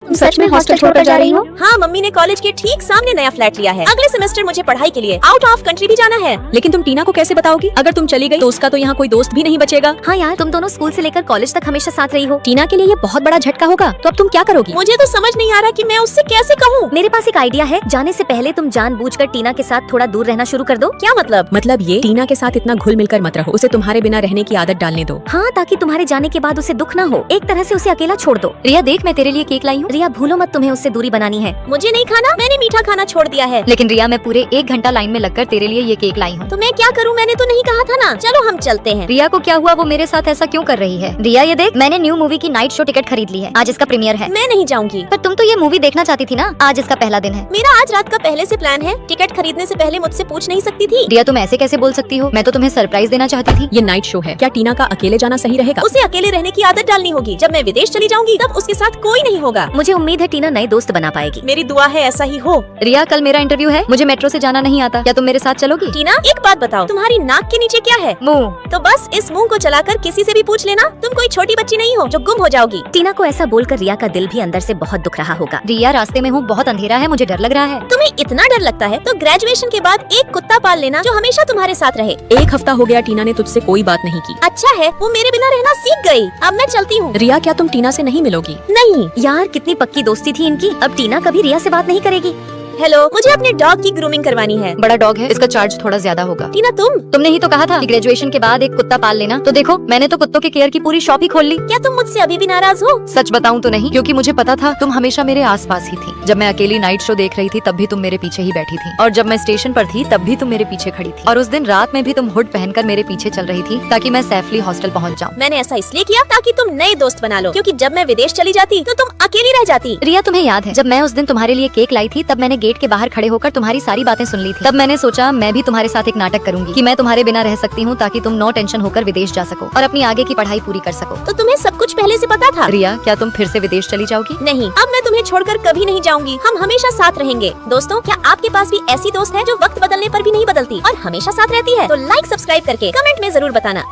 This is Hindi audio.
तुम सच में हॉस्टल छोड़कर जा रही हो? हाँ, मम्मी ने कॉलेज के ठीक सामने नया फ्लैट लिया है। अगले सेमेस्टर मुझे पढ़ाई के लिए आउट ऑफ कंट्री भी जाना है। लेकिन तुम टीना को कैसे बताओगी? अगर तुम चली गई तो उसका तो यहाँ कोई दोस्त भी नहीं बचेगा। हाँ यार, तुम दोनों स्कूल से लेकर कॉलेज तक हमेशा साथ रही हो। टीना के लिए ये बहुत बड़ा झटका होगा। तो अब तुम क्या करोगी? मुझे तो समझ नहीं आ रहा कि मैं उससे कैसे कहूँ। मेरे पास एक आइडिया है। जाने से पहले तुम जानबूझकर टीना के साथ थोड़ा दूर रहना शुरू कर दो। क्या मतलब? मतलब ये, टीना के साथ इतना घुल मिलकर मत रहो, उसे तुम्हारे बिना रहने की आदत डालने दो। हाँ, ताकि तुम्हारे जाने के बाद उसे दुख ना हो। एक तरह से उसे अकेला छोड़ दो। रिया देख, मैं तेरे लिए केक लाई हूँ। रिया भूलो मत, तुम्हें उससे दूरी बनानी है। मुझे नहीं खाना, मैंने मीठा खाना छोड़ दिया है। लेकिन रिया, मैं पूरे 1 घंटा लाइन में लगकर तेरे लिए ये केक लाई हूँ। तो मैं क्या करूँ? मैंने तो नहीं कहा था ना। चलो हम चलते हैं। रिया को क्या हुआ? वो मेरे साथ ऐसा क्यों कर रही है? रिया ये देख, मैंने न्यू मूवी की नाइट शो टिकट खरीद ली है। आज इसका प्रीमियर है। मैं नहीं जाऊंगी। पर तुम तो ये मूवी देखना चाहती थी ना। आज इसका पहला दिन है। मेरा आज रात का पहले से प्लान है। टिकट खरीदने से पहले मुझसे पूछ नहीं सकती थी? रिया, तुम ऐसे कैसे बोल सकती हो? मैं तो तुम्हें सरप्राइज देना चाहती थी। ये नाइट शो है, क्या टीना का अकेले जाना सही रहेगा? उसे अकेले रहने की आदत डालनी होगी। जब मैं विदेश चली जाऊंगी तब उसके साथ कोई नहीं होगा। मुझे उम्मीद है टीना नए दोस्त बना पाएगी। मेरी दुआ है ऐसा ही हो। रिया, कल मेरा इंटरव्यू है। मुझे मेट्रो से जाना नहीं आता। क्या तुम मेरे साथ चलोगी? टीना, एक बात बताओ, तुम्हारी नाक के नीचे क्या है? मुंह। तो बस इस मुंह को चलाकर किसी से भी पूछ लेना। तुम कोई छोटी बच्ची नहीं हो जो गुम हो जाओगी। टीना को ऐसा बोलकर रिया का दिल भी अंदर से बहुत दुख रहा होगा। रिया, रास्ते में हूँ, बहुत अंधेरा है, मुझे डर लग रहा है। तुम्हें इतना डर लगता है तो ग्रेजुएशन के बाद एक कुत्ता पाल लेना जो हमेशा तुम्हारे साथ रहे। 1 हफ्ता हो गया टीना ने तुझसे कोई बात नहीं की। अच्छा है, वो मेरे बिना रहना सीख गई। अब मैं चलती हूँ। रिया, क्या तुम टीना से नहीं मिलोगी? नहीं। यार, कितनी पक्की दोस्ती थी इनकी। अब टीना कभी रिया से बात नहीं करेगी। हेलो, मुझे अपने डॉग की ग्रूमिंग करवानी है। बड़ा डॉग है, इसका चार्ज थोड़ा ज्यादा होगा। टीना, तुमने ही तो कहा था कि ग्रेजुएशन के बाद एक कुत्ता पाल लेना। तो देखो, मैंने तो कुत्तों के केयर की पूरी शॉप ही खोल ली। क्या तुम मुझसे अभी भी नाराज हो? सच बताऊं तो नहीं, क्योंकि मुझे पता था तुम हमेशा मेरे आसपास ही थी। जब मैं अकेली नाइट शो देख रही थी तब भी तुम मेरे पीछे ही बैठी थी, और जब मैं स्टेशन पर थी तब भी तुम मेरे पीछे खड़ी थी, और उस दिन रात में भी तुम हुड पहनकर मेरे पीछे चल रही थी ताकि मैं सेफली हॉस्टल पहुंच जाऊं। मैंने ऐसा इसलिए किया ताकि तुम नए दोस्त बना लो, क्योंकि जब मैं विदेश चली जाती तो तुम अकेली रह जाती। रिया, तुम्हें याद है जब मैं उस दिन तुम्हारे लिए केक लाई थी, तब मैंने गेट के बाहर खड़े होकर तुम्हारी सारी बातें सुन ली थी। तब मैंने सोचा मैं भी तुम्हारे साथ एक नाटक करूंगी कि मैं तुम्हारे बिना रह सकती हूँ, ताकि तुम नो टेंशन होकर विदेश जा सको और अपनी आगे की पढ़ाई पूरी कर सको। तो तुम्हें सब कुछ पहले से पता था? रिया, क्या तुम फिर से विदेश चली जाओगी? नहीं, अब मैं तुम्हें छोड़कर कभी नहीं जाऊंगी। हम हमेशा साथ रहेंगे। दोस्तों, क्या आपके पास भी ऐसी दोस्त है जो वक्त बदलने पर भी नहीं बदलती और हमेशा साथ रहती है? तो लाइक, सब्सक्राइब करके कमेंट में जरूर बताना।